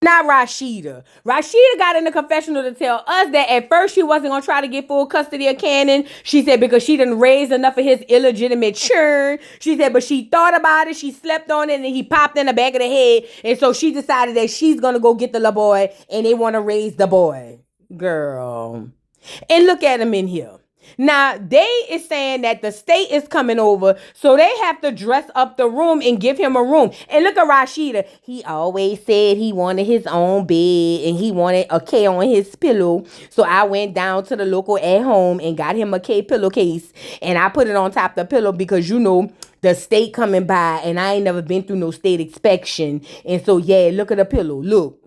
Not Rashida. Rashida got in the confessional to tell us that at first she wasn't going to try to get full custody of Cannon. She said because she didn't raise enough of his illegitimate children. She said, but she thought about it. She slept on it and he popped in the back of the head. And so she decided that she's going to go get the little boy and they want to raise the boy. Girl. And look at him in here. Now, they is saying that the state is coming over, so they have to dress up the room and give him a room. And look at Rashida. He always said he wanted his own bed and he wanted a K on his pillow. So I went down to the local at home and got him a K pillowcase. And I put it on top of the pillow because, you know, the state coming by and I ain't never been through no state inspection. And so, yeah, look at the pillow. Look.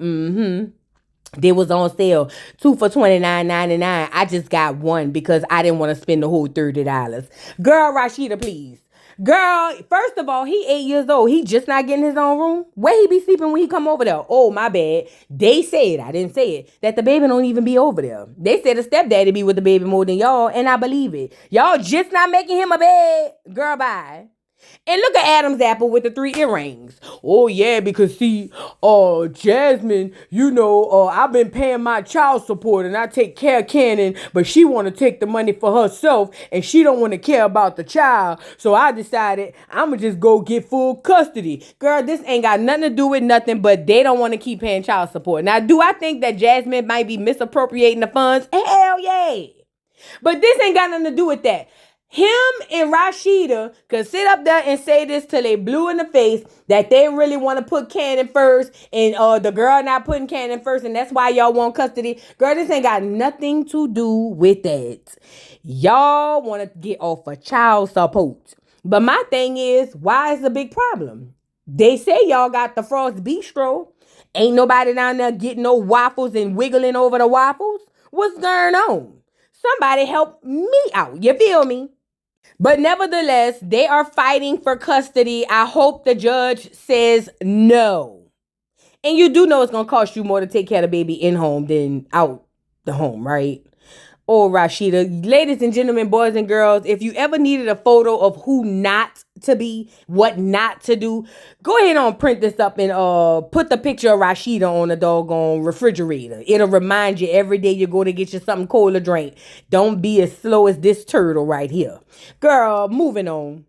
They was on sale, 2 for $29.99. I just got one because I didn't want to spend the whole $30. Girl, Rashida, please. Girl, first of all, he 8 years old. He just not getting his own room. Where he be sleeping when he come over there? Oh, my bad. They said, I didn't say it, that the baby don't even be over there. They said the stepdaddy be with the baby more than y'all, and I believe it. Y'all just not making him a bed. Girl, bye. And look at Adam's apple with the 3 earrings. Oh, yeah, because see, Jasmine, you know, I've been paying my child support and I take care of Cannon, but she want to take the money for herself and she don't want to care about the child. So I decided I'm going to just go get full custody. Girl, this ain't got nothing to do with nothing, but they don't want to keep paying child support. Now, do I think that Jasmine might be misappropriating the funds? Hell yeah. But this ain't got nothing to do with that. Him and Rashida could sit up there and say this till they blue in the face that they really want to put Cannon first and the girl not putting Cannon first and that's why y'all want custody. Girl, this ain't got nothing to do with that. Y'all want to get off of child support. But my thing is, why is the big problem? They say y'all got the Frost Bistro. Ain't nobody down there getting no waffles and wiggling over the waffles. What's going on? Somebody help me out. You feel me? But nevertheless, they are fighting for custody. I hope the judge says no. And you do know it's going to cost you more to take care of the baby in home than out the home, right? Oh, Rashida. Ladies and gentlemen, boys and girls, if you ever needed a photo of who not to be, what not to do, go ahead and print this up and put the picture of Rashida on the doggone refrigerator. It'll remind you every day you go to get you something cold to drink. Don't be as slow as this turtle right here. Girl, moving on.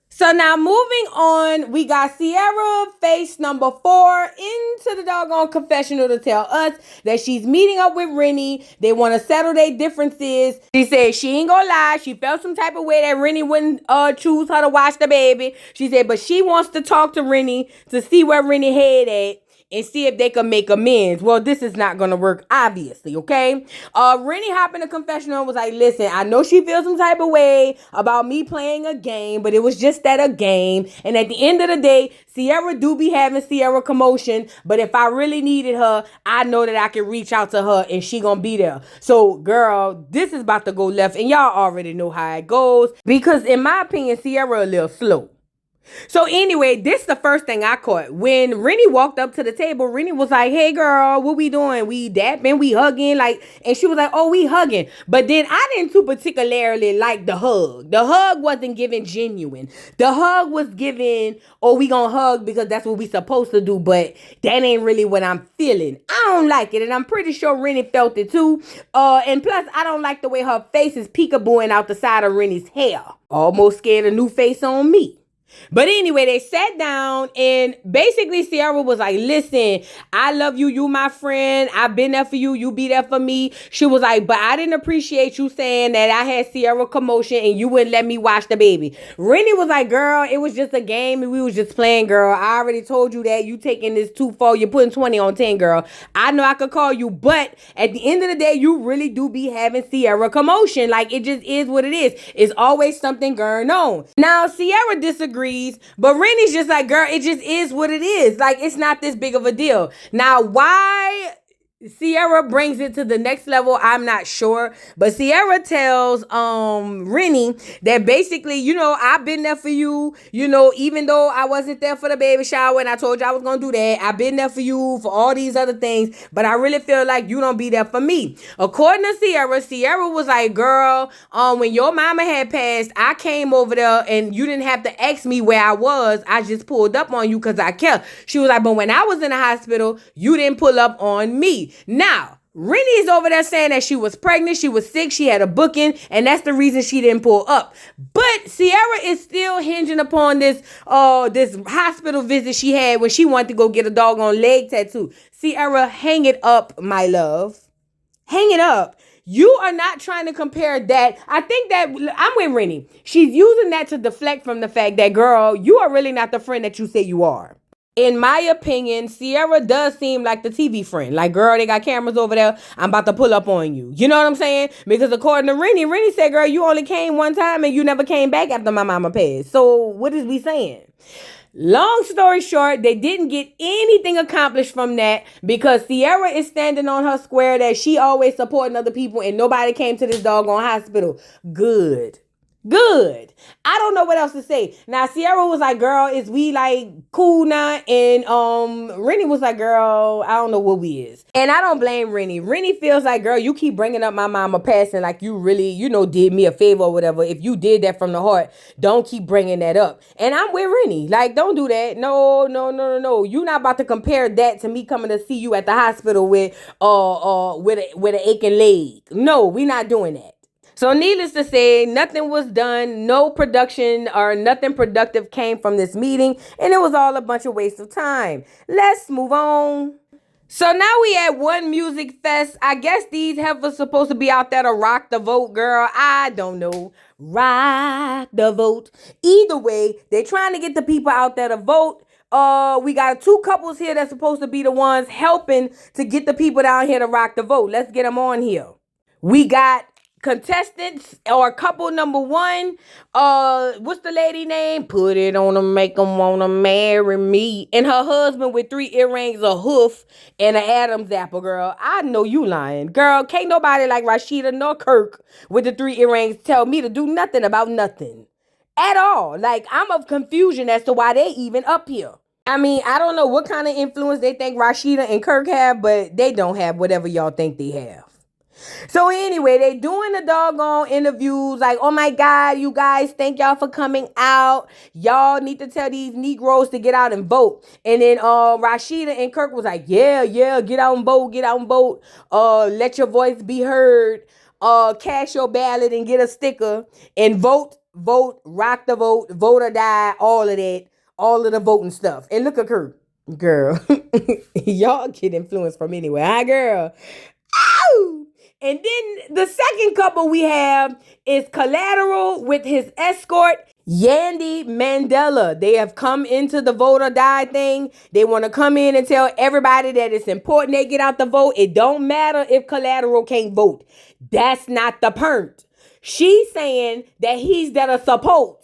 So now moving on, we got Sierra, face number 4, into the doggone confessional to tell us that she's meeting up with Rennie. They want to settle their differences. She said she ain't gonna lie. She felt some type of way that Rennie wouldn't choose her to watch the baby. She said, but she wants to talk to Rennie to see where Rennie head at and see if they can make amends. Well, this is not going to work, obviously, okay? Rennie hopped in the confessional and was like, listen, I know she feels some type of way about me playing a game, but it was just that a game. And at the end of the day, Sierra do be having Sierra commotion, but if I really needed her, I know that I can reach out to her and she gonna be there. So, girl, this is about to go left, and y'all already know how it goes, because in my opinion, Sierra a little slow. So anyway, this is the first thing I caught. When Rennie walked up to the table, Rennie was like, hey girl, what we doing? We dapping, we hugging, like, and she was like, oh, we hugging. But then I didn't too particularly like the hug. The hug wasn't given genuine. The hug was given, oh, we gonna hug because that's what we supposed to do, but that ain't really what I'm feeling. I don't like it, and I'm pretty sure Rennie felt it too. And plus, I don't like the way her face is peekabooing out the side of Rennie's hair. Almost scared a new face on me. But anyway, they sat down and basically Sierra was like, listen, I love you. You my friend. I've been there for you. You be there for me. She was like, but I didn't appreciate you saying that I had Sierra commotion and you wouldn't let me watch the baby. Rennie was like, girl, it was just a game and we was just playing, girl. I already told you that. You taking this too far. You're putting 20 on 10, girl. I know I could call you, but at the end of the day, you really do be having Sierra commotion. Like, it just is what it is. It's always something going on. Now, Sierra disagrees. But Rennie's just like, girl, it just is what it is. Like, it's not this big of a deal. Now, why Sierra brings it to the next level. I'm not sure, but Sierra tells Rennie that basically, I've been there for you, even though I wasn't there for the baby shower and I told you I was gonna do that. I've been there for you for all these other things, but I really feel like you don't be there for me. According to Sierra was like, girl, when your mama had passed, I came over there and you didn't have to ask me where I was. I just pulled up on you because I care. She was like, but when I was in the hospital, you didn't pull up on me. Now, Rennie's over there saying that she was pregnant, she was sick, she had a booking, and that's the reason she didn't pull up. But Sierra is still hinging upon this hospital visit she had when she wanted to go get a doggone leg tattoo. Sierra, hang it up, my love. Hang it up. You are not trying to compare that. I think that I'm with Rennie. She's using that to deflect from the fact that, girl, you are really not the friend that you say you are. In my opinion, Sierra does seem like the TV friend. Like, girl, they got cameras over there. I'm about to pull up on you. You know what I'm saying? Because according to Rennie said, girl, you only came one time and you never came back after my mama passed. So what is we saying? Long story short, they didn't get anything accomplished from that because Sierra is standing on her square that she always supporting other people and nobody came to this doggone hospital. Good. I don't know what else to say. Now, Sierra was like, girl, is we like cool now? And Rennie was like, girl, I don't know what we is. And I don't blame Rennie. Rennie feels like, girl, you keep bringing up my mama passing like you really, did me a favor or whatever. If you did that from the heart, don't keep bringing that up. And I'm with Rennie. Like, don't do that. No. You're not about to compare that to me coming to see you at the hospital with an aching leg. No, we're not doing that. So needless to say, nothing was done, no production or nothing productive came from this meeting, and it was all a bunch of waste of time. Let's move on. So now we at One Music Fest. I guess these heifers supposed to be out there to rock the vote, girl. I don't know. Rock the vote. Either way, they trying to get the people out there to vote. We got two couples here that's supposed to be the ones helping to get the people down here to rock the vote. Let's get them on here. We got contestants or couple number one. What's the lady name? Put it on them, make them wanna marry me. And her husband with 3 earrings, a hoof, and an Adam's apple, girl. I know you lying. Girl, can't nobody like Rashida nor Kirk with the 3 earrings tell me to do nothing about nothing. At all. Like, I'm of confusion as to why they even up here. I mean, I don't know what kind of influence they think Rashida and Kirk have, but they don't have whatever y'all think they have. So anyway, they doing the doggone interviews like, oh my God, you guys, thank y'all for coming out. Y'all need to tell these Negroes to get out and vote. And then Rashida and Kirk was like, yeah, get out and vote. Let your voice be heard. Cast your ballot and get a sticker and vote, rock the vote, vote or die, all of that, all of the voting stuff. And look at Kirk. Girl, y'all get influenced from anywhere. Hi, girl. Ow! And then the second couple we have is Collateral with his escort, Yandy Mandela. They have come into the vote or die thing. They want to come in and tell everybody that it's important they get out the vote. It don't matter if Collateral can't vote. That's not the point. She's saying that he's there to support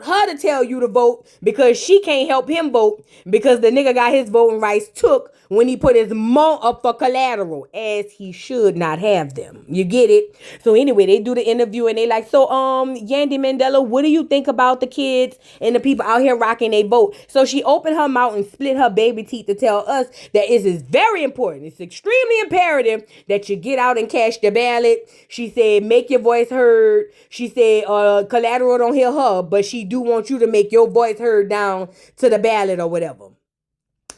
her to tell you to vote because she can't help him vote because the nigga got his voting rights took when he put his mom up for Collateral, as he should not have them. You get it? So anyway, they do the interview and they like, so Yandy Mandela, what do you think about the kids and the people out here rocking their vote? So she opened her mouth and split her baby teeth to tell us that it is very important. It's extremely imperative that you get out and cast your ballot. She said, make your voice heard. She said, Collateral don't hear her, but she do want you to make your voice heard down to the ballot or whatever.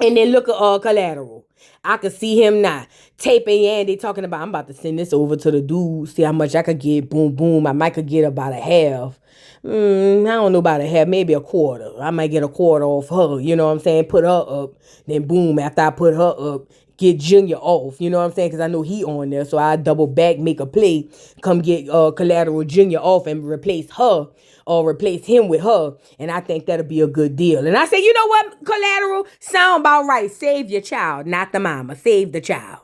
And then look at Collateral. I could see him now taping Yandy talking about, I'm about to send this over to the dude, see how much I could get. Boom, boom. I might could get about a half. I don't know about a half, maybe a quarter. I might get a quarter off her. You know what I'm saying? Put her up. Then boom, after I put her up, get Junior off. You know what I'm saying? Because I know he on there. So I double back, make a play, come get Collateral Junior off and replace her. Or replace him with her. And I think that'll be a good deal. And I say, you know what, Collateral? Sound about right. Save your child, not the mama. Save the child.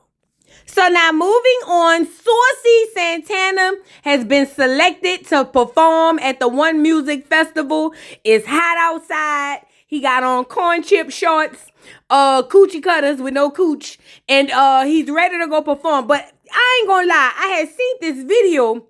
So now moving on, Saucy Santana has been selected to perform at the One Music Festival. It's hot outside. He got on corn chip shorts, coochie cutters with no cooch, and he's ready to go perform. But I ain't gonna lie, I had seen this video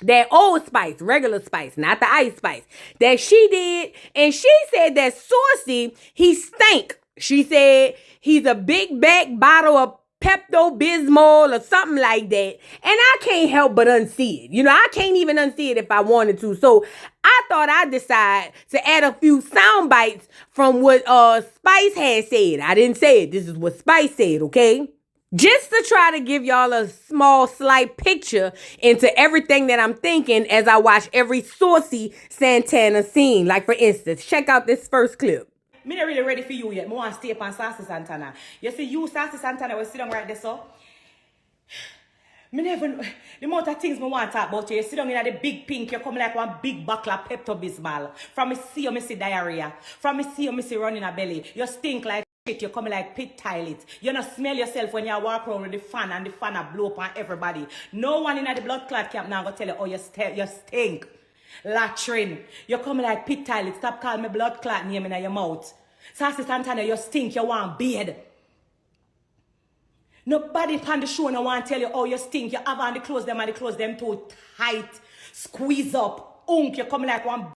that Old Spice, regular Spice, not the Ice Spice, that she did, and she said that Saucy, he stank. She said he's a big back bottle of Pepto-Bismol or something like that. And I can't help but unsee it. You know, I can't even unsee it if I wanted to. So I thought I'd decide to add a few sound bites from what Spice had said. I didn't say it. This is what Spice said, okay? Just to try to give y'all a small, slight picture into everything that I'm thinking as I watch every Saucy Santana scene. Like, for instance, check out this first clip. Me not really ready for you yet. I want to stay up on Saucy Santana. You see, you, Saucy Santana, will sit down right there, so. Me never know. The amount of things I want to talk about you. You sit down in the big pink, you come like one big buckle of Pepto-Bismol. From me see you, me see diarrhea. From me see you, me see running a belly. You stink like shit, you come like pit toilet. You not smell yourself when you walk around with the fan and the fan a blow up on everybody. No one in the blood clot camp now gonna tell you, oh, you stink. Latrine. You come like pit toilet. Stop calling me blood clot name in your mouth. Saucy Santana, you stink, you want beard. Nobody on the show no want to tell you, oh, you stink. You have on the clothes them and the clothes them too tight. Squeeze up. You come like one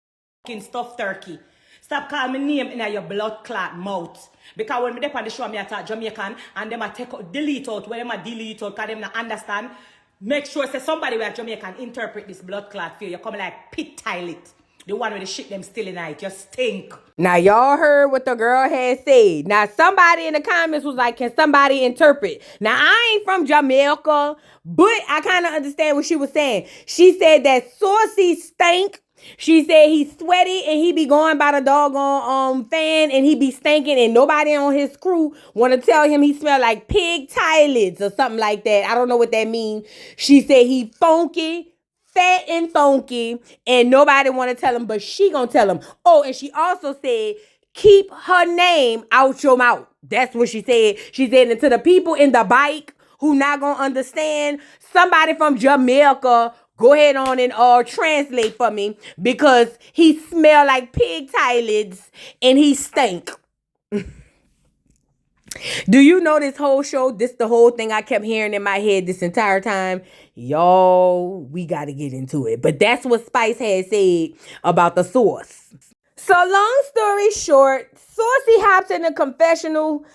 fucking stuffed turkey. Stop calling me name in your blood clot mouth. Because when me dey on the show, me talk Jamaican and them a delete out. When them a delete out, because them not understand. Make sure say somebody where Jamaican interpret this blood clot for you. You come like pit toilet. The one with the shit them still in it. You stink. Now, y'all heard what the girl had said. Now, somebody in the comments was like, can somebody interpret? Now, I ain't from Jamaica, but I kind of understand what she was saying. She said that Saucy stank. She said he's sweaty and he be going by the doggone fan and he be stinking and nobody on his crew want to tell him he smell like pig toilets or something like that. I don't know what that means. She said he funky, fat and funky, and nobody want to tell him, but she gonna tell him. Oh, and she also said, keep her name out your mouth. That's what she said. She said, and to the people in the bike who not gonna understand, somebody from Jamaica, go ahead on and translate for me, because he smell like pig toilets and he stink. Do you know this whole show? This the whole thing I kept hearing in my head this entire time. Y'all, we got to get into it. But that's what Spice had said about the sauce. So long story short, Saucy hopped in the confessional.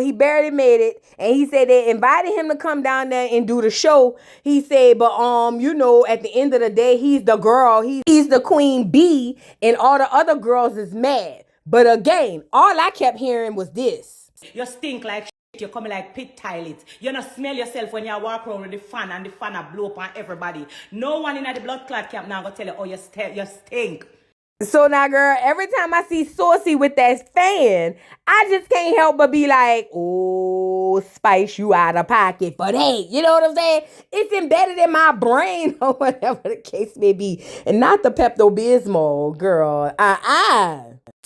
He barely made it. And he said they invited him to come down there and do the show. He said, but you know, at the end of the day, he's the girl. He's the queen bee. And all the other girls is mad. But again, all I kept hearing was this. You stink like shit. You come like pit toilet. You not smell yourself when you walk around with the fan and the fan a blow up on everybody. No one in the blood clot camp now gonna tell you, oh, you stink. So now, girl, every time I see Saucy with that fan, I just can't help but be like, oh, Spice, you out of pocket for that. You know what I'm saying? It's embedded in my brain or whatever the case may be. And not the Pepto-Bismol, girl.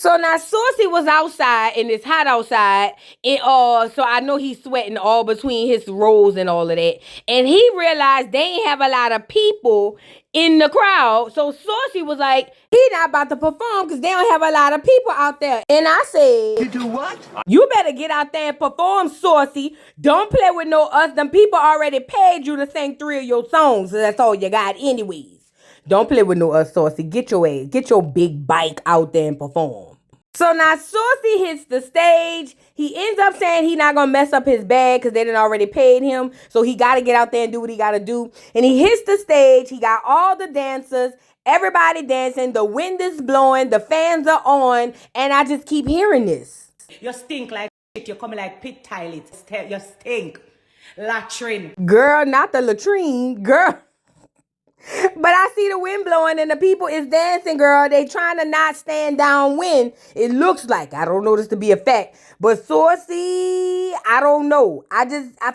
So now Saucy was outside and it's hot outside. And so I know he's sweating all between his rolls and all of that. And he realized they ain't have a lot of people in the crowd. So Saucy was like, he not about to perform because they don't have a lot of people out there. And I said, You do what? You better get out there and perform, Saucy. Don't play with no us. Them people already paid you to sing 3 of your songs. So that's all you got anyways. Don't play with no us, Saucy. Get your big bike out there and perform. So now Saucy hits the stage. He ends up saying he not gonna mess up his bag because they done already paid him. So he gotta get out there and do what he gotta do. And he hits the stage. He got all the dancers, everybody dancing. The wind is blowing, the fans are on, and I just keep hearing this. You stink like shit. You come like pit toilet. You stink. Latrine. Girl, not the latrine, girl. But I see the wind blowing and the people is dancing, girl. They trying to not stand downwind. It looks like. I don't know this to be a fact. But Saucy, I don't know. I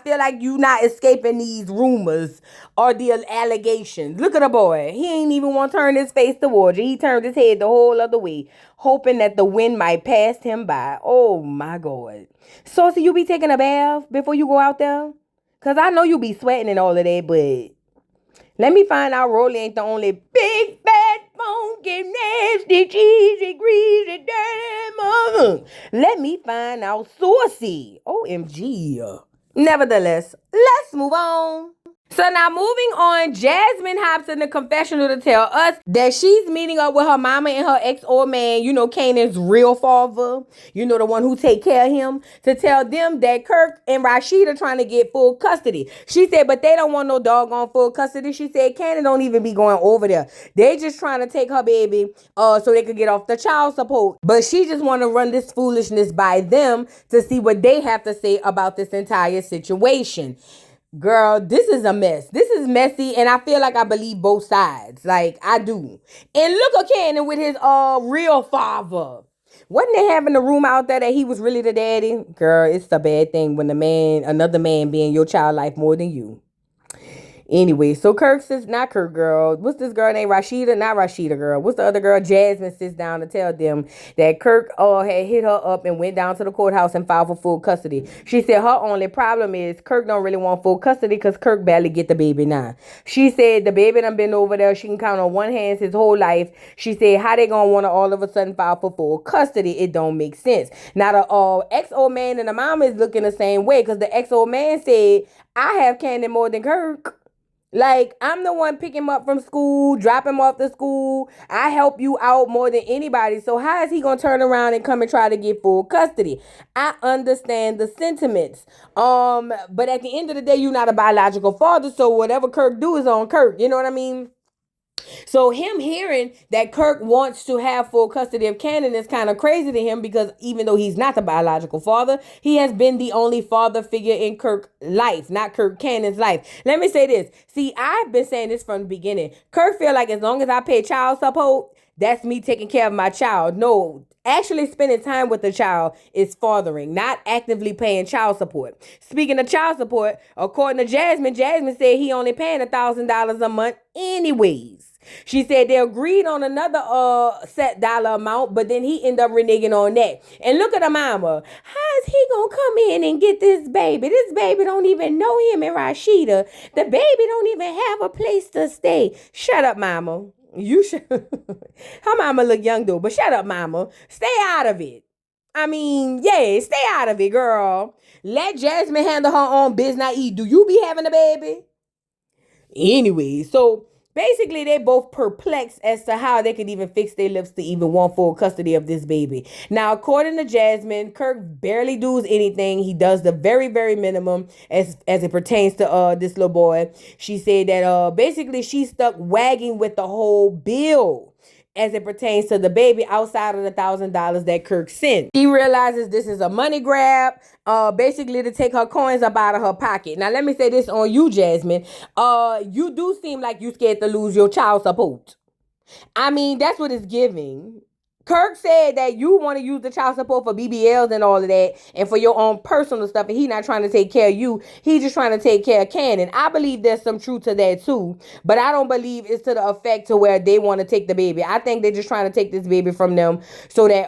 feel like you not escaping these rumors or the allegations. Look at the boy. He ain't even want to turn his face towards you. He turned his head the whole other way, hoping that the wind might pass him by. Oh, my God. Saucy, you be taking a bath before you go out there? Because I know you be sweating and all of that, but let me find out Rolly ain't the only big, fat, funky, nasty, cheesy, greasy, dirty Let me find out Saucy. OMG. Nevertheless, let's move on. So now moving on, Jasmine hops in the confessional to tell us that she's meeting up with her mama and her ex-old man, Kanan's real father, the one who take care of him, to tell them that Kirk and Rashida trying to get full custody. She said, but they don't want no doggone full custody. She said, Kanan don't even be going over there. They just trying to take her baby so they could get off the child support. But she just want to run this foolishness by them to see what they have to say about this entire situation. Girl, this is a mess. This is messy, and I feel like I believe both sides. Like, I do. And look at Kanan with his real father. Wasn't they having a rumor out there that he was really the daddy? Girl, it's a bad thing when another man be in your child life more than you. Anyway, so Kirk says, not Kirk, girl. What's this girl named Rashida? Not Rashida, girl. What's the other girl? Jasmine sits down to tell them that Kirk had hit her up and went down to the courthouse and filed for full custody. She said her only problem is Kirk don't really want full custody because Kirk barely get the baby now. She said the baby done been over there. She can count on one hand his whole life. She said how they gonna want to all of a sudden file for full custody? It don't make sense. Now the ex-old man and the mama is looking the same way because the ex-old man said, I have Kanan more than Kirk. Like, I'm the one picking him up from school, dropping him off to school. I help you out more than anybody. So how is he going to turn around and come and try to get full custody? I understand the sentiments. But at the end of the day, you're not a biological father. So whatever Kirk do is on Kirk. You know what I mean? So him hearing that Kirk wants to have full custody of Kanan is kind of crazy to him because even though he's not the biological father, he has been the only father figure in Kirk's life, not Kirk Kanan's life. Let me say this. See, I've been saying this from the beginning. Kirk feel like as long as I pay child support, that's me taking care of my child. No, actually spending time with the child is fathering, not actively paying child support. Speaking of child support, according to Jasmine said he only paying $1,000 a month anyways. She said they agreed on another set dollar amount, but then he ended up reneging on that. And look at the mama. How is he gonna come in and get this baby? This baby don't even know him and Rashida. The baby don't even have a place to stay. Shut up, mama. You should. Her mama look young though, but shut up, mama. Stay out of it. I mean, yeah, stay out of it, girl. Let Jasmine handle her own business. Do you be having a baby? Anyway, so basically, they both perplexed as to how they could even fix their lips to even want full custody of this baby. Now, according to Jasmine, Kirk barely does anything. He does the very, very minimum as it pertains to this little boy. She said that basically she's stuck wagging with the whole bill as it pertains to the baby outside of the $1,000 that Kirk sent. He realizes this is a money grab, basically to take her coins up out of her pocket. Now, let me say this on you, Jasmine. You do seem like you scared to lose your child support. I mean, that's what it's giving. Kirk said that you want to use the child support for BBLs and all of that and for your own personal stuff, and he's not trying to take care of you. He's just trying to take care of Kanan. I believe there's some truth to that too, but I don't believe it's to the effect to where they want to take the baby. I think they're just trying to take this baby from them so that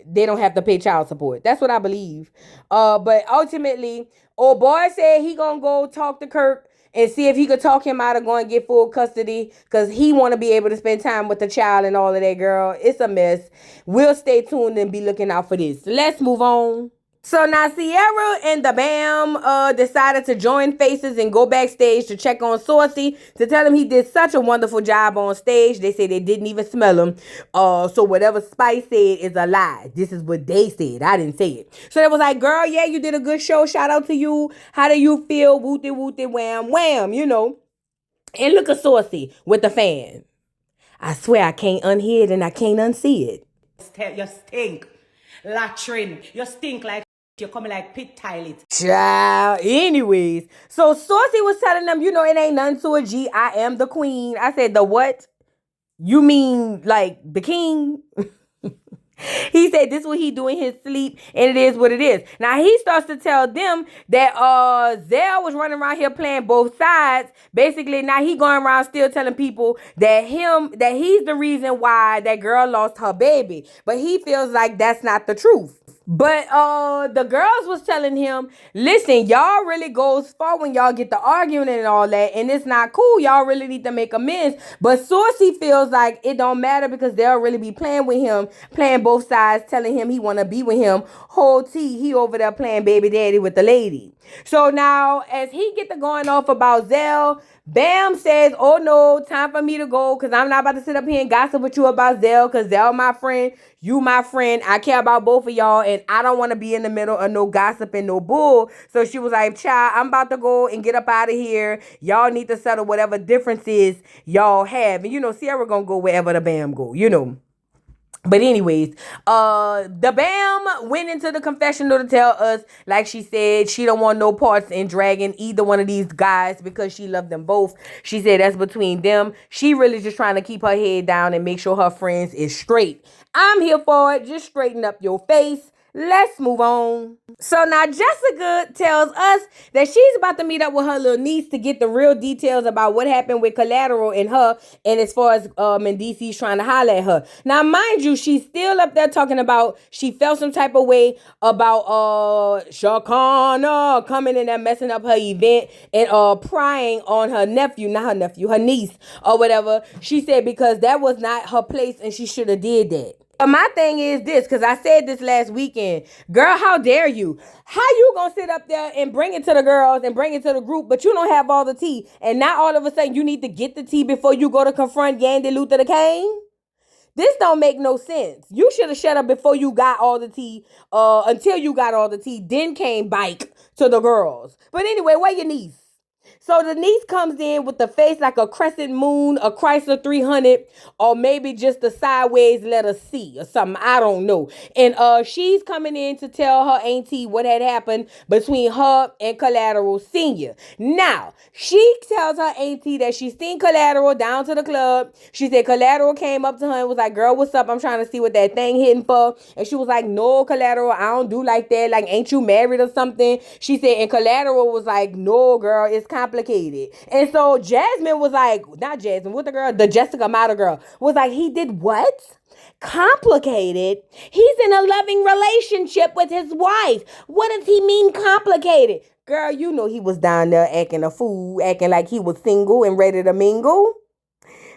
they don't have to pay child support. That's what I believe. But ultimately, old boy said he gonna go talk to Kirk and see if he could talk him out of going to get full custody because he want to be able to spend time with the child and all of that, girl. It's a mess. We'll stay tuned and be looking out for this. Let's move on. So now Sierra and the Bam decided to join faces and go backstage to check on Saucy to tell him he did such a wonderful job on stage. They say they didn't even smell him. So whatever Spice said is a lie. This is what they said. I didn't say it. So they was like, girl, yeah, you did a good show. Shout out to you. How do you feel? Wooty wooty wham wham, And look at Saucy with the fan. I swear I can't unhear it and I can't unsee it. You stink. Latrine. You stink like you're coming like pit toilet. Child. Anyways, so Saucy was telling them, it ain't nothing to a G. I am the queen. I said, the what? You mean like the king? He said this is what he do in his sleep, and it is what it is. Now he starts to tell them that Zell was running around here playing both sides. Basically, now he going around still telling people that he's the reason why that girl lost her baby. But he feels like that's not the truth. But the girls was telling him, listen, y'all really goes far when y'all get the arguing and all that, and it's not cool. Y'all really need to make amends. But Saucy feels like it don't matter because they'll really be playing with him, playing both sides, telling him he want to be with him. Whole T, he over there playing baby daddy with the lady. So now, as he get to going off about Zell, Bam says, oh no, time for me to go because I'm not about to sit up here and gossip with you about Zell because Zell my friend, you my friend. I care about both of y'all and I don't want to be in the middle of no gossip and no bull. So she was like, child, I'm about to go and get up out of here. Y'all need to settle whatever differences y'all have. And you know, Sierra gonna go wherever the Bam go, you know. But anyways, the Bam went into the confessional to tell us, like she said, she don't want no parts in dragging either one of these guys because she loved them both. She said that's between them. She really just trying to keep her head down and make sure her friends is straight. I'm here for it. Just straighten up your face. Let's move on. So now Jessica tells us that she's about to meet up with her little niece to get the real details about what happened with Collateral and her, and as far as Mendice's trying to holler at her. Now, mind you, she's still up there talking about she felt some type of way about Shakana coming in and messing up her event and prying on her nephew, not her nephew, her niece or whatever. She said because that was not her place and she should have did that. But my thing is this, because I said this last weekend. Girl, how dare you? How you gonna sit up there and bring it to the girls and bring it to the group, but you don't have all the tea? And now all of a sudden you need to get the tea before you go to confront Yandy Luther the Kane? This don't make no sense. You should have shut up before you got all the tea, until you got all the tea, then came bike to the girls. But anyway, where your niece? So the niece comes in with the face like a crescent moon, a Chrysler 300, or maybe just a sideways letter C or something. I don't know. And she's coming in to tell her auntie what had happened between her and Collateral Senior. Now, she tells her auntie that she's seen Collateral down to the club. She said Collateral came up to her and was like, girl, what's up? I'm trying to see what that thing hitting for. And she was like, no, Collateral, I don't do like that. Like, ain't you married or something? She said, and Collateral was like, no, girl, it's complicated. And so Jasmine was like, not Jasmine, what the girl, the Jessica Mata girl, was like, he did what? Complicated? He's in a loving relationship with his wife. What does he mean complicated? Girl, you know he was down there acting a fool, acting like he was single and ready to mingle.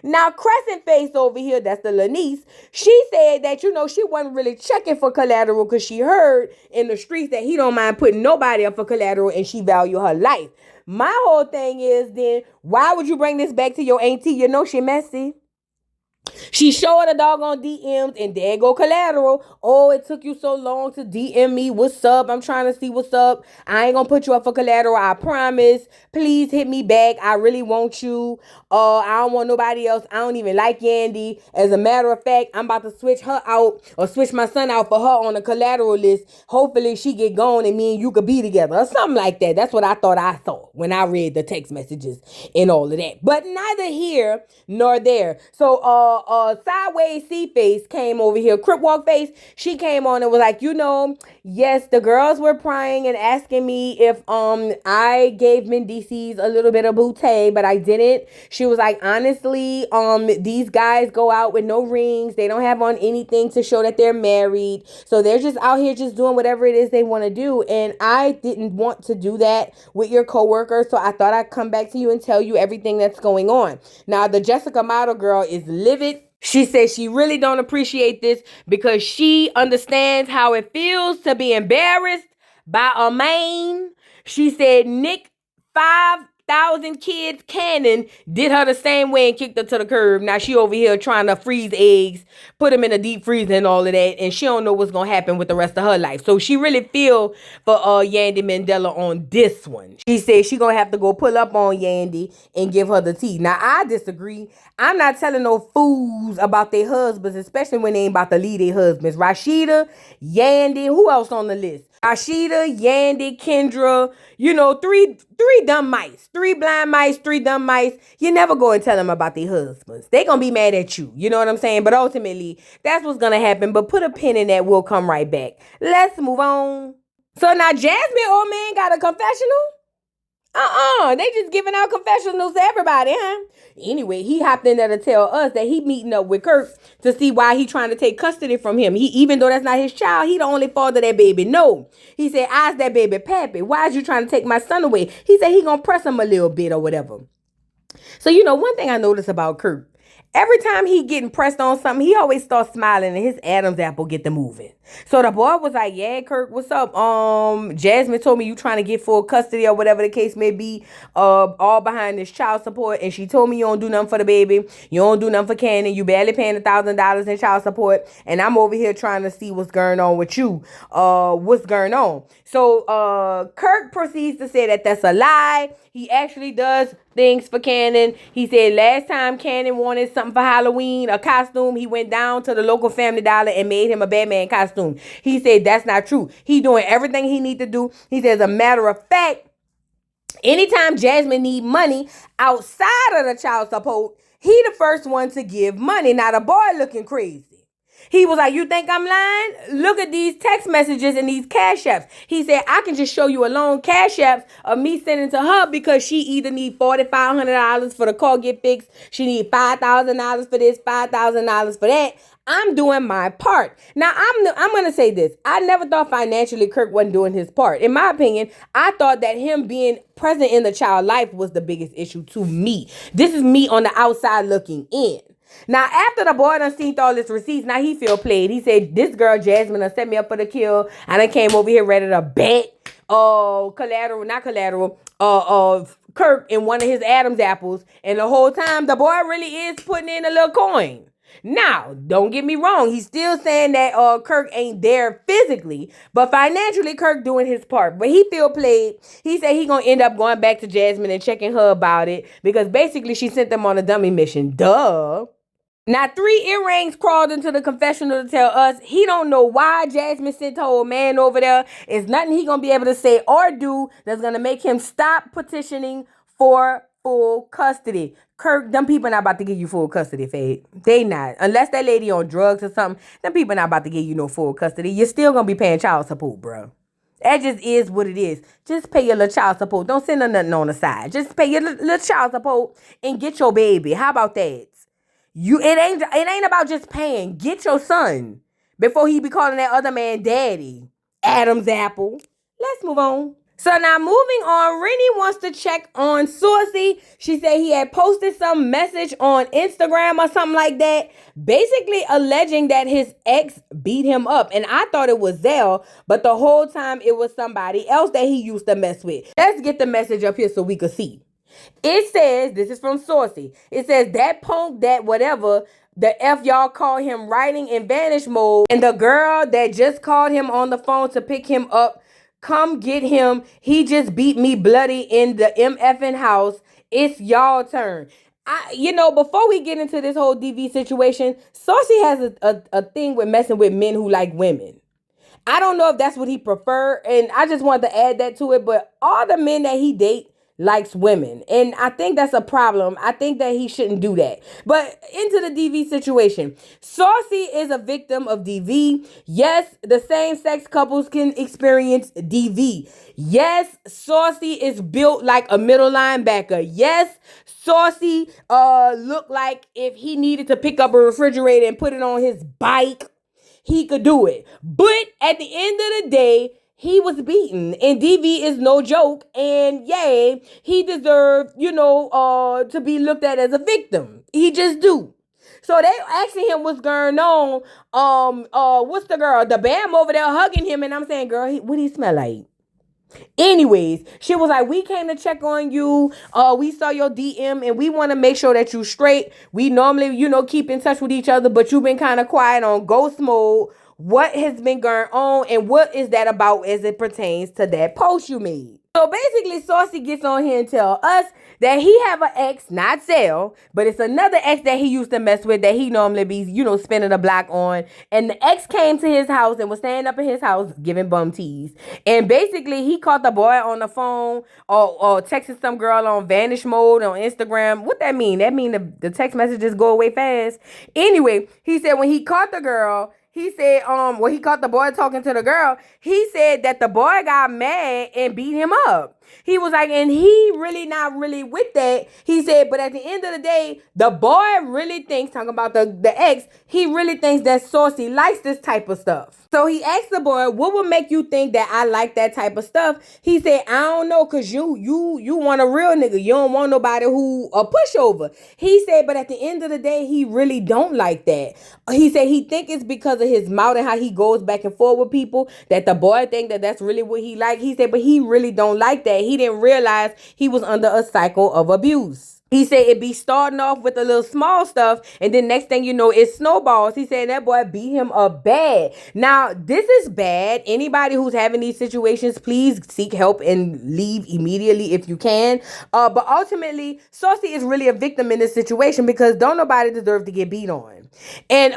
Now, Crescent Face over here, that's the Lanice, she said that, you know, she wasn't really checking for Collateral because she heard in the streets that he don't mind putting nobody up for Collateral and she value her life. My whole thing is then, why would you bring this back to your auntie? You know she messy. She showed the doggone DMs and there go Collateral. Oh, it took you so long to DM me. What's up? I'm trying to see what's up. I ain't gonna put you up for Collateral. I promise. Please hit me back. I really want you. I don't want nobody else. I don't even like Yandy. As a matter of fact, I'm about to switch her out or switch my son out for her on the Collateral list. Hopefully she get gone and me and you could be together or something like that. That's what I thought I saw when I read the text messages and all of that. But neither here nor there. So, sideways C-Face came over here. Crip Walk Face, she came on and was like, you know, yes, the girls were prying and asking me if I gave Mendices a little bit of booty, but I didn't. She was like, honestly, these guys go out with no rings. They don't have on anything to show that they're married. So they're just out here just doing whatever it is they want to do. And I didn't want to do that with your coworker. So I thought I'd come back to you and tell you everything that's going on. Now, the Jessica Model girl is livid. She says she really don't appreciate this because she understands how it feels to be embarrassed by a man. She said Nick 5,000 kids Cannon did her the same way and kicked her to the curb. Now she over here trying to freeze eggs, put them in a deep freezer and all of that, and she don't know what's gonna happen with the rest of her life. So she really feel for Yandy Mandela on this one. She said she gonna have to go pull up on Yandy and give her the tea. Now I disagree. I'm not telling no fools about their husbands, especially when they ain't about to leave their husbands. Rashida, Yandy, who else on the list? Rashida, Yandy, Kendra, you know, three dumb mice, 3 blind mice, 3 dumb mice. You never go and tell them about their husbands. They gonna be mad at you. You know what I'm saying? But ultimately, that's what's gonna happen. But put a pin in that. We'll come right back. Let's move on. So now Jasmine, old man, got a confessional? They just giving out confessionals to everybody, huh? Anyway, he hopped in there to tell us that he meeting up with Kirk to see why he trying to take custody from him. He, even though that's not his child, he the only father of that baby. No. He said, "Ask that baby pappy, why is you trying to take my son away?" He said he gonna press him a little bit or whatever. So, one thing I noticed about Kirk, every time he getting pressed on something, he always starts smiling and his Adam's apple get the moving. So the boy was like, "Yeah, Kirk, what's up? Jasmine told me you trying to get full custody or whatever the case may be, all behind this child support. And she told me you don't do nothing for the baby. You don't do nothing for Cannon. You barely paying $1,000 in child support. And I'm over here trying to see what's going on with you. What's going on?" So Kirk proceeds to say that that's a lie. He actually does things for Cannon. He said last time Cannon wanted something for Halloween, a costume, he went down to the local Family Dollar and made him a Batman costume. He said that's not true. He doing everything he need to do. He says, a matter of fact, anytime Jasmine need money outside of the child support, he the first one to give money. Now the boy looking crazy. He was like, "You think I'm lying? Look at these text messages and these cash apps." He said, "I can just show you a loan cash apps of me sending to her because she either need $4,500 for the car get fixed. She need $5,000 for this, $5,000 for that. I'm doing my part." Now, I'm going to say this. I never thought financially Kirk wasn't doing his part. In my opinion, I thought that him being present in the child life was the biggest issue to me. This is me on the outside looking in. Now, after the boy done seen all his receipts, now he feel played. He said, "This girl, Jasmine, done set me up for the kill. I done came over here ready to bet, Kirk in one of his Adam's apples. And the whole time, the boy really is putting in a little coin." Now, don't get me wrong. He's still saying that Kirk ain't there physically, but financially, Kirk doing his part. But he feel played. He said he gonna end up going back to Jasmine and checking her about it because basically she sent them on a dummy mission. Duh. Now, 3 earrings crawled into the confessional to tell us he don't know why Jasmine sent her old man over there. It's nothing he gonna be able to say or do that's gonna make him stop petitioning for full custody. Kirk, them people not about to give you full custody, Fade. They not. Unless that lady on drugs or something, them people not about to give you no full custody. You're still gonna be paying child support, bro. That just is what it is. Just pay your little child support. Don't send her nothing on the side. Just pay your little child support and get your baby. How about that? It ain't about just paying. Get your son before he be calling that other man daddy. Adam's apple. Let's move on. So now moving on, Rennie wants to check on Saucy. She said he had posted some message on Instagram or something like that, basically alleging that his ex beat him up. And I thought it was Zell, but the whole time it was somebody else that he used to mess with. Let's get the message up here so we could see. It says, this is from Saucy. It says, "That punk, that whatever, the F y'all call him, writing in vanish mode. And the girl that just called him on the phone to pick him up, come get him. He just beat me bloody in the MFing house. It's y'all turn." Before we get into this whole DV situation, Saucy has a thing with messing with men who like women. I don't know if that's what he prefer, and I just wanted to add that to it, but all the men that he date likes women. And I think that's a problem. I think that he shouldn't do that. But into the DV situation. Saucy is a victim of DV. Yes, the same-sex couples can experience DV. Yes, Saucy is built like a middle linebacker. Yes, Saucy looked like if he needed to pick up a refrigerator and put it on his bike, he could do it. But at the end of the day, he was beaten, and DV is no joke, and yay, he deserved, to be looked at as a victim. He just do. So they asking him what's going on. What's the girl? The Bam over there hugging him, and I'm saying, "Girl, what do he smell like?" Anyways, she was like, "We came to check on you. We saw your DM, and we want to make sure that you straight. We normally, keep in touch with each other, but you've been kind of quiet on ghost mode. What has been going on, and what is that about as it pertains to that post you made?" So basically, Saucy gets on here and tell us that he have an ex, not Sel, but it's another ex that he used to mess with that he normally be, spinning the block on. And the ex came to his house and was staying up in his house giving bum teas. And basically, he caught the boy on the phone or texting some girl on vanish mode on Instagram. What that mean? That mean the text messages go away fast. Anyway, he said when he caught the girl, he said, he caught the boy talking to the girl. He said that the boy got mad and beat him up. He was like, and he really not really with that. He said, but at the end of the day, the boy really thinks, talking about the ex, he really thinks that Saucy likes this type of stuff. So he asked the boy, what would make you think that I like that type of stuff? He said, I don't know, cause you want a real nigga. You don't want nobody who a pushover. He said, but at the end of the day, he really don't like that. He said he think it's because of his mouth and how he goes back and forth with people that the boy think that that's really what he like. He said, but he really don't like that. He didn't realize he was under a cycle of abuse. He said it be starting off with a little small stuff, and then next thing you know, it snowballs. He said that boy beat him up bad. Now, this is bad. Anybody who's having these situations, please seek help and leave immediately if you can. But ultimately, Saucy is really a victim in this situation because don't nobody deserve to get beat on. And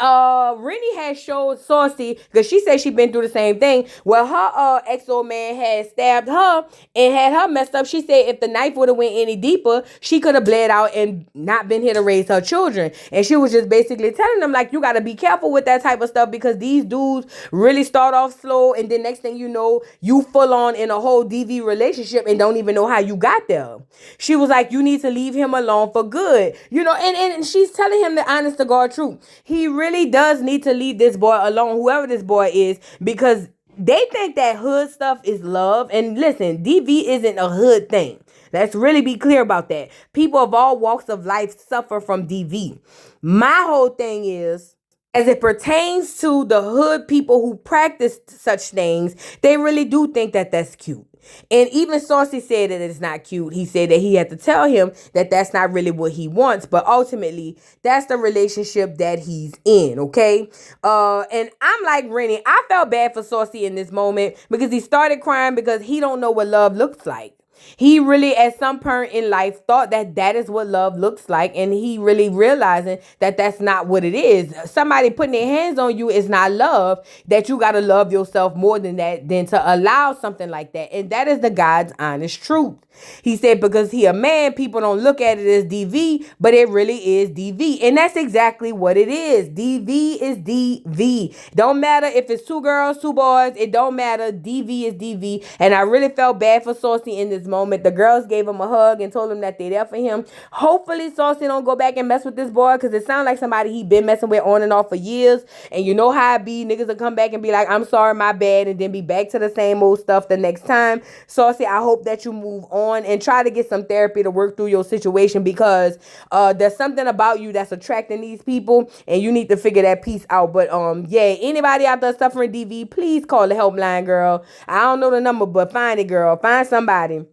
Rennie has showed Saucy, because she said she been through the same thing, where her ex-old man had stabbed her and had her messed up. She said if the knife would have went any deeper, she could have bled out and not been here to raise her children. And she was just basically telling them, like, you got to be careful with that type of stuff because these dudes really start off slow, and then next thing you know, you full on in a whole DV relationship and don't even know how you got there. She was like, you need to leave him alone for good. You know, and she's telling him the honest to God truth. He really does need to leave this boy alone, whoever this boy is, because they think that hood stuff is love. And listen, DV isn't a hood thing. Let's really be clear about that. People of all walks of life suffer from DV. My whole thing is, as it pertains to the hood people who practice such things, they really do think that that's cute. And even Saucy said that it's not cute. He said that he had to tell him that that's not really what he wants. But ultimately, that's the relationship that he's in, okay? And I'm like Rennie. I felt bad for Saucy in this moment because he started crying because he don't know what love looks like. He really, at some point in life, thought that that is what love looks like. And he really realizing that that's not what it is. Somebody putting their hands on you is not love. That you got to love yourself more than that, than to allow something like that. And that is the God's honest truth. He said because he a man, people don't look at it as DV, but it really is DV. And that's exactly what it is. DV is DV. Don't matter if it's 2 girls, 2 boys. It don't matter. DV is DV. And I really felt bad for Saucy in this moment. The girls gave him a hug and told him that they're there for him. Hopefully Saucy don't go back and mess with this boy, because it sounds like somebody he been messing with on and off for years. And you know how it be. Niggas will come back and be like, I'm sorry, my bad. And then be back to the same old stuff the next time. Saucy, I hope that you move on and try to get some therapy to work through your situation, because there's something about you that's attracting these people and you need to figure that piece out. But yeah, anybody out there suffering DV, please call the helpline, girl. I don't know the number, but find it, girl. Find somebody.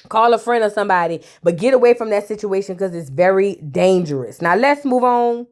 Call a friend or somebody, but get away from that situation because it's very dangerous. Now let's move on.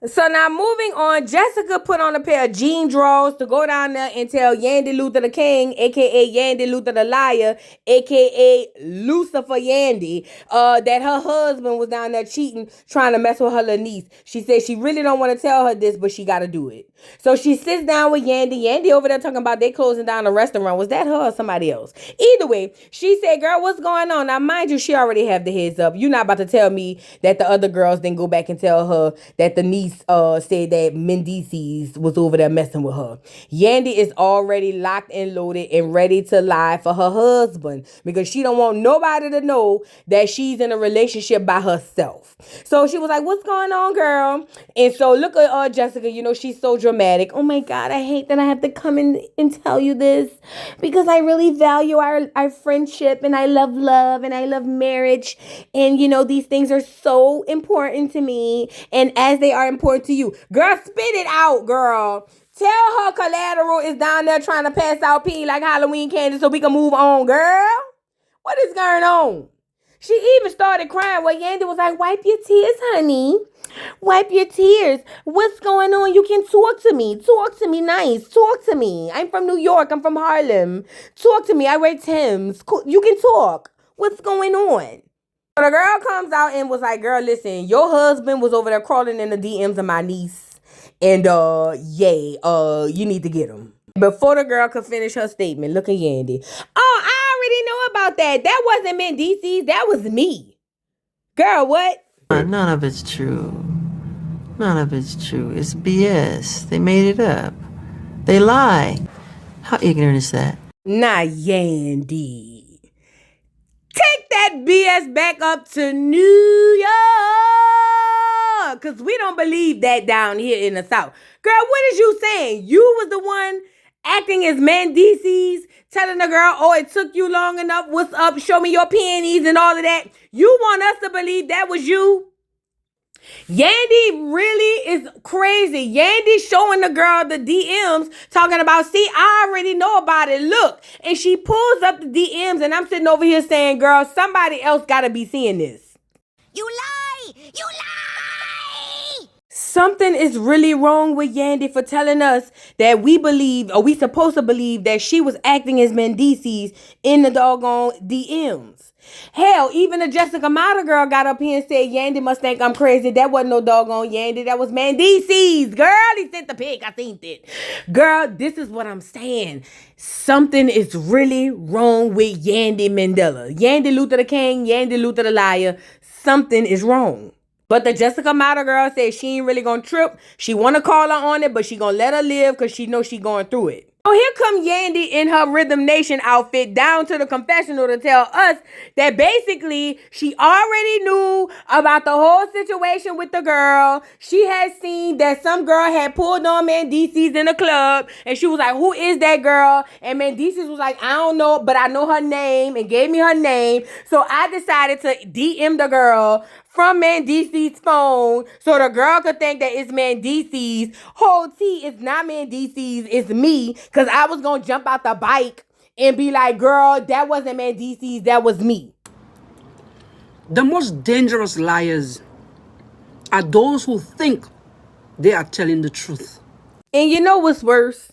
So now moving on, Jessica put on a pair of jean drawers to go down there and tell Yandy Luther the King, a.k.a. Yandy Luther the Liar, a.k.a. Lucifer Yandy, that her husband was down there cheating, trying to mess with her little niece. She said she really don't want to tell her this, but she got to do it. So she sits down with Yandy. Yandy over there talking about they closing down a restaurant. Was that her or somebody else? Either way, she said, girl, what's going on? Now, mind you, she already have the heads up. You're not about to tell me that the other girls didn't go back and tell her that the niece said that Mendices was over there messing with her. Yandy is already locked and loaded and ready to lie for her husband because she don't want nobody to know that she's in a relationship by herself. So she was like, what's going on, girl? And so look at Jessica, you know, she's so dramatic. Oh my God, I hate that I have to come in and tell you this because I really value our friendship and I love love and I love marriage. And, you know, these things are so important to me. And as they are important to you, girl, spit it out, girl. Tell her collateral is down there trying to pass out pee like Halloween candy so we can move on, girl. What is going on? She even started crying where Yandy was like, wipe your tears, honey. Wipe your tears. What's going on? You can talk to me. Talk to me nice. Talk to me. I'm from New York. I'm from Harlem. Talk to me. I wear Timbs. You can talk. What's going on? So the girl comes out and was like, girl, listen, your husband was over there crawling in the DMs of my niece. And, you need to get him. Before the girl could finish her statement, look at Yandy. Oh, I already know about that. That wasn't Mendices. That was me. Girl, what? None of it's true. None of it's true. It's BS. They made it up. They lie. How ignorant is that? Nah, Yandy. Take that BS back up to New York. Because we don't believe that down here in the South. Girl, what is you saying? You was the one acting as Mendices, telling the girl, oh, it took you long enough. What's up? Show me your panties and all of that. You want us to believe that was you? Yandy really is crazy. Yandy showing the girl the DMs talking about, see, I already know about it. Look. And she pulls up the DMs and I'm sitting over here saying, girl, somebody else got to be seeing this. You lie! You lie! Something is really wrong with Yandy for telling us that we believe, or we supposed to believe, that she was acting as Mendices in the doggone DMs. Hell, even the Jessica Mata girl got up here and said, Yandy must think I'm crazy. That wasn't no doggone Yandy. That was Mendices. Girl, he sent the pic. I seen it. Girl, this is what I'm saying. Something is really wrong with Yandy Mandela. Yandy Luther the King, Yandy Luther the liar. Something is wrong. But the Jessica Mata girl said she ain't really gonna trip. She wanna call her on it, but she gonna let her live because she knows she going through it. Oh, here come Yandy in her Rhythm Nation outfit down to the confessional to tell us that basically she already knew about the whole situation with the girl. She had seen that some girl had pulled on Mendices in the club, and she was like, who is that girl? And Mendices was like, I don't know, but I know her name, and gave me her name. So I decided to DM the girl from Mendices' phone so the girl could think that it's Mendices. Whole T is not Mendices, it's me. Because I was going to jump out the bike and be like, girl, that wasn't Mendices, that was me. The most dangerous liars are those who think they are telling the truth. And you know what's worse?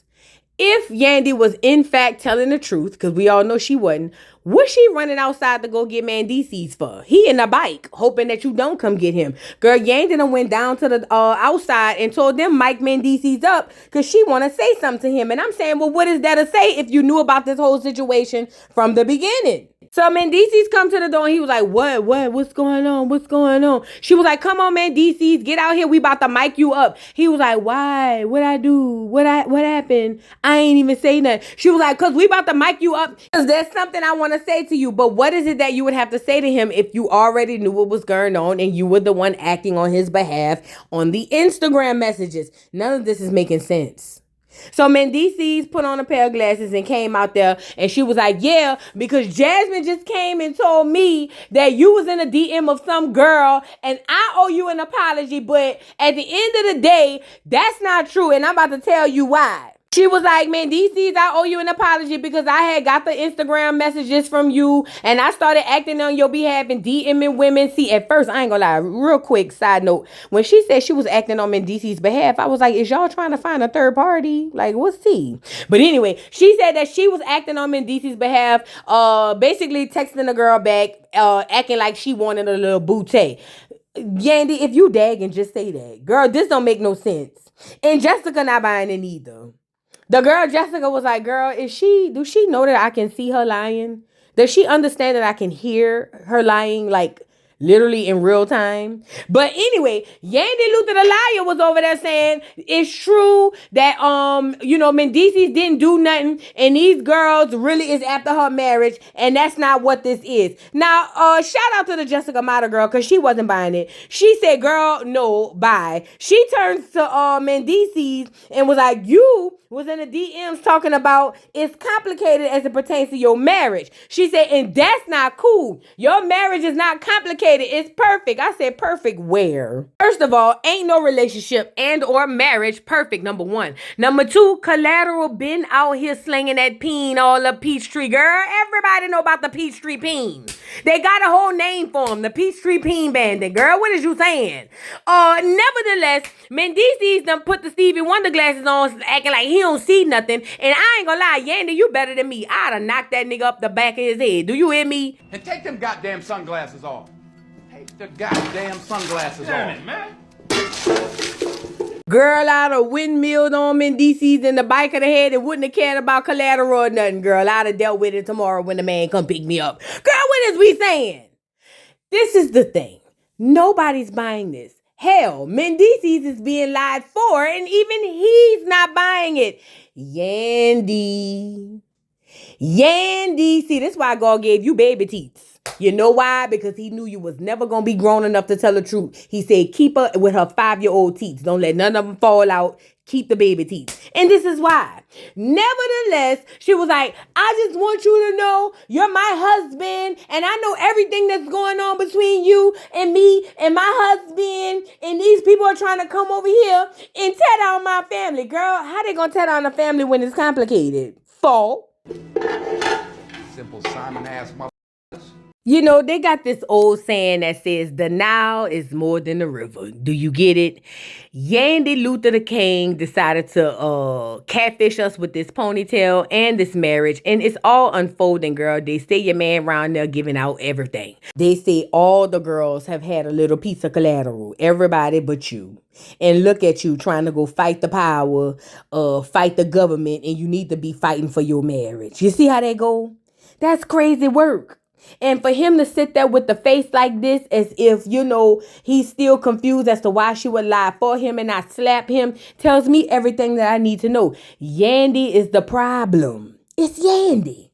If Yandy was in fact telling the truth, because we all know she wasn't, what's she running outside to go get Mendices for? He in a bike, hoping that you don't come get him. Girl, Yandy done went down to the outside and told them Mike Mendices up because she want to say something to him. And I'm saying, well, what is that to say if you knew about this whole situation from the beginning? So Mendices come to the door and he was like, what, what's going on? What's going on? She was like, come on, Mendices, get out here. We about to mic you up. He was like, why? What I do? What happened? I ain't even say nothing. She was like, cause we about to mic you up. Cause there's something I want to say to you. But what is it that you would have to say to him if you already knew what was going on and you were the one acting on his behalf on the Instagram messages? None of this is making sense. So Mendices put on a pair of glasses and came out there and she was like, yeah, because Jasmine just came and told me that you was in a DM of some girl and I owe you an apology. But at the end of the day, that's not true. And I'm about to tell you why. She was like, Mendices, I owe you an apology because I had got the Instagram messages from you and I started acting on your behalf and DMing women. See, at first, I ain't gonna lie, real quick side note. When she said she was acting on Mendices' behalf, I was like, is y'all trying to find a third party? Like, what's tea? But anyway, she said that she was acting on Mendices' behalf, basically texting the girl back, acting like she wanted a little bootay. Yandy, if you dagging, just say that. Girl, this don't make no sense. And Jessica not buying it either. The girl, Jessica, was like, girl, do she know that I can see her lying? Does she understand that I can hear her lying, like, literally in real time? But anyway, Yandy Luther the liar was over there saying it's true that, Mendices didn't do nothing and these girls really is after her marriage and that's not what this is. Now, shout out to the Jessica Mata girl because she wasn't buying it. She said, girl, no, bye. She turns to Mendices and was like, you was in the DMs talking about it's complicated as it pertains to your marriage. She said, and that's not cool. Your marriage is not complicated. It's perfect. I said, perfect where? First of all, ain't no relationship and or marriage perfect, number one. Number two, Collateral been out here slinging that peen all up Peachtree, girl. Everybody know about the Peachtree peen. They got a whole name for them, the Peachtree Peen Bandit, girl. What is you saying? Nevertheless, Mendices done put the Stevie Wonder glasses on, acting like he don't see nothing. And I ain't gonna lie, Yandy, you better than me. I'd have knocked that nigga up the back of his head. Do you hear me? And take them goddamn sunglasses off. Take the goddamn sunglasses off. Man. Girl, I'd have windmilled on Mendices in the back of the head and wouldn't have cared about Collateral or nothing, girl. I'd have dealt with it tomorrow when the man come pick me up. Girl, what is we saying? This is the thing. Nobody's buying this. Hell, Mendices is being lied for, and even he's not buying it. Yandy. See, that's why God gave you baby teeth. You know why? Because he knew you was never going to be grown enough to tell the truth. He said, keep her with her 5-year-old teeth. Don't let none of them fall out. Keep the baby teeth. And this is why. Nevertheless, she was like, I just want you to know you're my husband. And I know everything that's going on between you and me and my husband. And these people are trying to come over here and tear down my family. Girl, how they going to tear down a family when it's complicated? Fall. Simple Simon-ass mother. You know, they got this old saying that says, the Nile is more than the river. Do you get it? Yandy Luther the King decided to catfish us with this ponytail and this marriage. And it's all unfolding, girl. They say your man around there giving out everything. They say all the girls have had a little piece of collateral. Everybody but you. And look at you trying to go fight the power, fight the government, and you need to be fighting for your marriage. You see how they go? That's crazy work. And for him to sit there with the face like this, as if, you know, he's still confused as to why she would lie for him and not slap him, tells me everything that I need to know. Yandy is the problem. It's Yandy.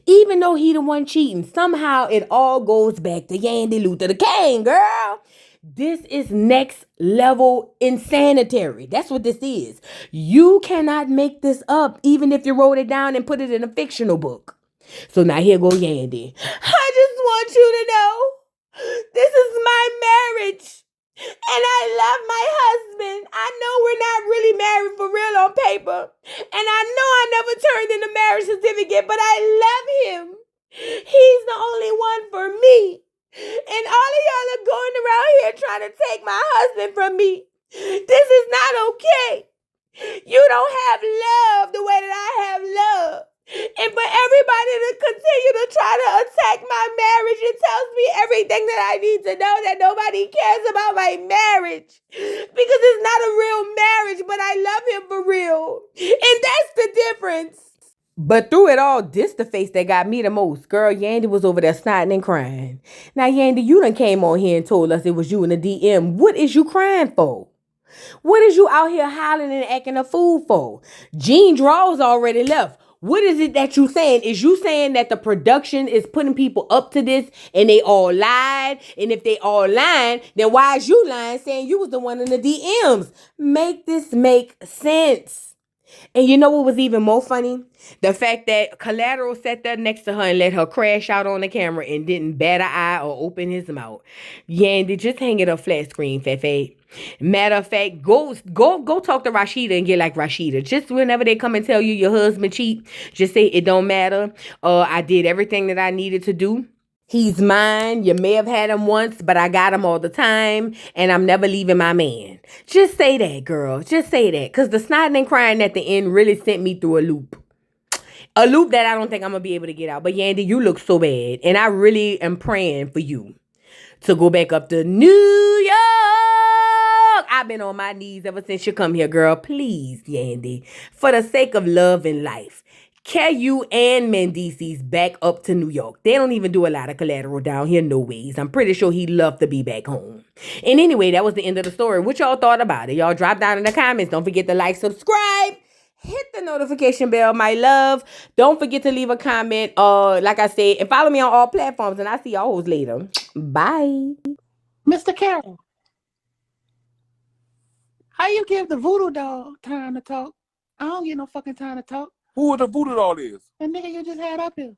Even though he the one cheating, somehow it all goes back to Yandy Luther the King, girl. This is next level insanitary. That's what this is. You cannot make this up, even if you wrote it down and put it in a fictional book. So now here go Yandy. I just want you to know this is my marriage. And I love my husband. I know we're not really married for real on paper. And I know I never turned in a marriage certificate, but I love him. He's the only one for me. And all of y'all are going around here trying to take my husband from me. This is not okay. You don't have love the way that I have love. And for everybody to continue to try to attack my marriage, it tells me everything that I need to know, that nobody cares about my marriage. Because it's not a real marriage, but I love him for real. And that's the difference. But through it all, this the face that got me the most. Girl, Yandy was over there snotting and crying. Now, Yandy, you done came on here and told us it was you in the DM. What is you crying for? What is you out here hollering and acting a fool for? Gene Draws already left. What is it that you saying? Is you saying that the production is putting people up to this and they all lied? And if they all lying, then why is you lying saying you was the one in the DMs? Make this make sense. And you know what was even more funny? The fact that Collateral sat there next to her and let her crash out on the camera and didn't bat an eye or open his mouth. Yandy, just hang it up flat screen, Fefe. Matter of fact, go talk to Rashida and get like Rashida. Just whenever they come and tell you your husband cheat, just say it don't matter. I did everything that I needed to do. He's mine. You may have had him once, but I got him all the time, and I'm never leaving my man. Just say that, girl. Just say that, because the snotting and crying at the end really sent me through a loop. A loop that I don't think I'm going to be able to get out. But Yandy, you look so bad, and I really am praying for you to go back up to New York. I've been on my knees ever since you come here, girl. Please, Yandy, for the sake of love and life, carry you and Mendices back up to New York. They don't even do a lot of collateral down here, no ways. I'm pretty sure he'd love to be back home. And anyway, that was the end of the story. What y'all thought about it? Y'all drop down in the comments. Don't forget to like, subscribe, hit the notification bell, my love. Don't forget to leave a comment. Like I said, and follow me on all platforms. And I'll see y'all later. Bye. Mr. Carroll, how you give the voodoo doll time to talk? I don't get no fucking time to talk. Who the voodoo doll is? The nigga you just had up here.